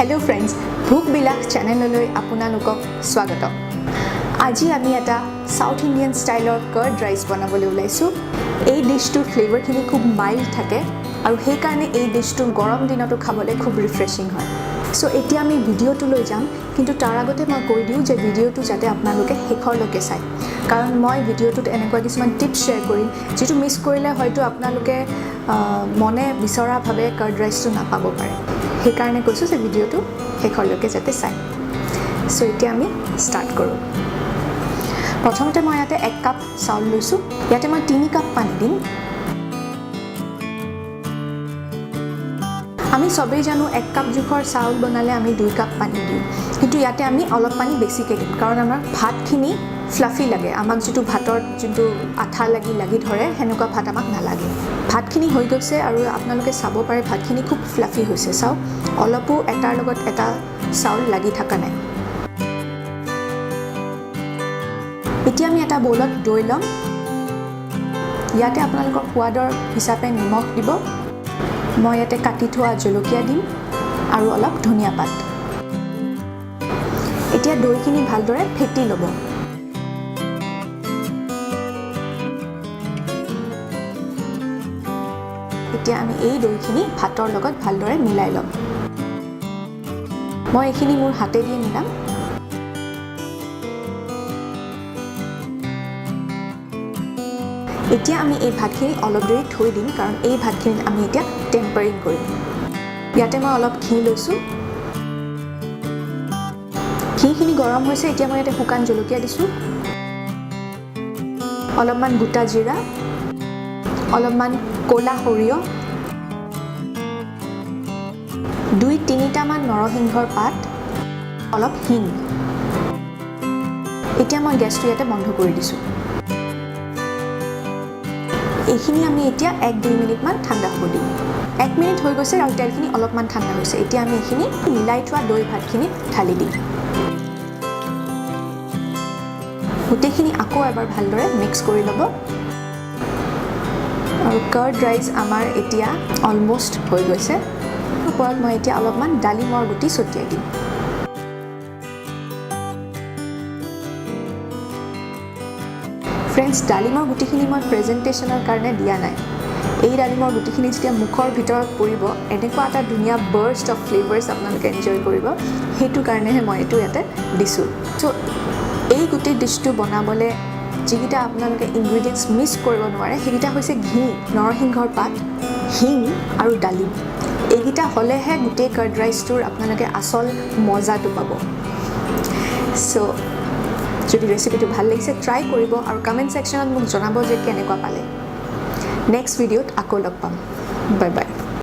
Hello friends, Bhog Bilash channel আপোনালোকক স্বাগত। আজি আমি এটা South Indian style curd rice বনাবলৈ ওলাইছো। এই ডিশটোৰ ফ্লেভাৰখিনি খুব মাইল্ড থাকে আৰু সেই কাৰণে এই ডিশটো গৰম দিনতো খাবলৈ খুব ৰিফ্ৰেশিং হয়। সো এতিয়া আমি ভিডিওটো লৈ যাম, কিন্তু তাৰ আগতে মই কৈ দিও যে ভিডিওটো যাতে আপোনালোকে শেষৰলৈকে চাই, কাৰণ মই ভিডিওটোত এনেকুৱা কিছুমান টিপছ শ্বেয়াৰ কৰিম যেটো মিছ কৰিলে হয়তো আপোনালোকে মনে বিচৰাভাৱে কাৰ্ড ৰাইসটো নাপাব পাৰে। সেই কাৰণে কৈছো যে ভিডিওটো শেষৰলৈকে যাতে চাই। সো এতিয়া আমি ষ্টাৰ্ট কৰো। প্ৰথমতে মই ইয়াতে 1 কাপ চাউল লৈছো। ইয়াতে মই 3 কাপ পানী দিম। আমি সবেই জানো 1 কাপ জোখৰ চাউল বনালে আমি 2 কাপ পানী দিও, কিন্তু ইয়াতে আমি অলপ পানী বেছিকৈ দিম, কাৰণ আমাৰ ভাতখিনি ফ্লাফি লাগে। আমাক যেটো ভাতৰ যেটো আঠা লাগি ধৰে হেনেকুৱা ভাত আমাক নালাগে। ভাতখিনি হৈ গৈছে আৰু আপোনালোকে চাব পাৰে ভাতখিনি খুব ফ্লাফি হৈছে। চাও অলপো এটাৰ লগত এটা চাউল লাগি থকা নাই। এতিয়া আমি এটা বলত দৈ লম। ইয়াতে আপোনালোকৰ সোৱাদৰ হিচাপে নিমখ দিব। মই ইয়াতে কাটি থোৱা জলকীয়া দিম আৰু অলপ ধনিয়া পাত। এতিয়া দৈখিনি ভালদৰে ফেটি ল'ব। এতিয়া আমি এই দৈখিনি ভাতৰ লগত ভালদৰে মিলাই ল'ম। মই এইখিনি মোৰ হাতে দি মিলাম। এতিয়া আমি এই ভাতখিনি অলপ দেৰি থৈ দিম, কাৰণ এই ভাতখিনি আমি এতিয়া টেম্পাৰিং কৰিম। ইয়াতে মই অলপ ঘি লৈছো। ঘিখিনি গৰম হৈছে। এতিয়া মই ইয়াতে শুকান জলকীয়া দিছো, অলপমান গোটা জিৰা, অলপমান ক'লা সৰিয়হ, 2-3টা মান নৰসিংহৰ পাত, অলপ হিং। এতিয়া মই গেছটো ইয়াতে বন্ধ কৰি দিছো। এইখিনি আমি এতিয়া 1-2 মিনিট মান ঠাণ্ডা হ'ব দিম। 1 মিনিট হৈ গৈছে আৰু তেলখিনি অলপমান ঠাণ্ডা হৈছে। এতিয়া আমি এইখিনি মিলাই থোৱা দৈ ভাতখিনি ঢালি দিম। গোটেইখিনি আকৌ এবাৰ ভালদৰে মিক্স কৰি ল'ব। আৰু কাৰ্ড ৰাইস আমাৰ এতিয়া অলমোষ্ট হৈ গৈছে। ওপৰত মই এতিয়া অলপমান ডালিমৰ গুটি ছটিয়াই দিম। ফ্ৰেণ্ডছ, ডালিমৰ গুটিখিনি মই প্ৰেজেন্টেশ্যনৰ কাৰণে দিয়া নাই। এই ডালিমৰ গুটিখিনি যেতিয়া মুখৰ ভিতৰত পৰিব, এনেকুৱা এটা ধুনীয়া বাৰ্ষ্ট অফ ফ্লেভাৰ্ছ আপোনালোকে এনজয় কৰিব, সেইটো কাৰণেহে মই এইটো ইয়াতে দিছোঁ। চ' এই গোটেই ডিছটো বনাবলৈ যিকেইটা আপোনালোকে ইনগ্ৰিডিয়েণ্টছ মিছ কৰিব নোৱাৰে সেইকেইটা হৈছে ঘি, নৰসিংহৰ পাত, হিং আৰু ডালিম। এইকেইটা হ'লেহে গোটেই কাৰ্ড ৰাইচটোৰ আপোনালোকে আচল মজাটো পাব। চ' যদি ৰেচিপিটো ভাল লাগিছে ট্ৰাই কৰিব আৰু কমেণ্ট ছেকশ্যনত মোক জনাব যে কেনেকুৱা পালে। নেক্সট ভিডিঅ'ত আকৌ লগ পাম। Bye bye.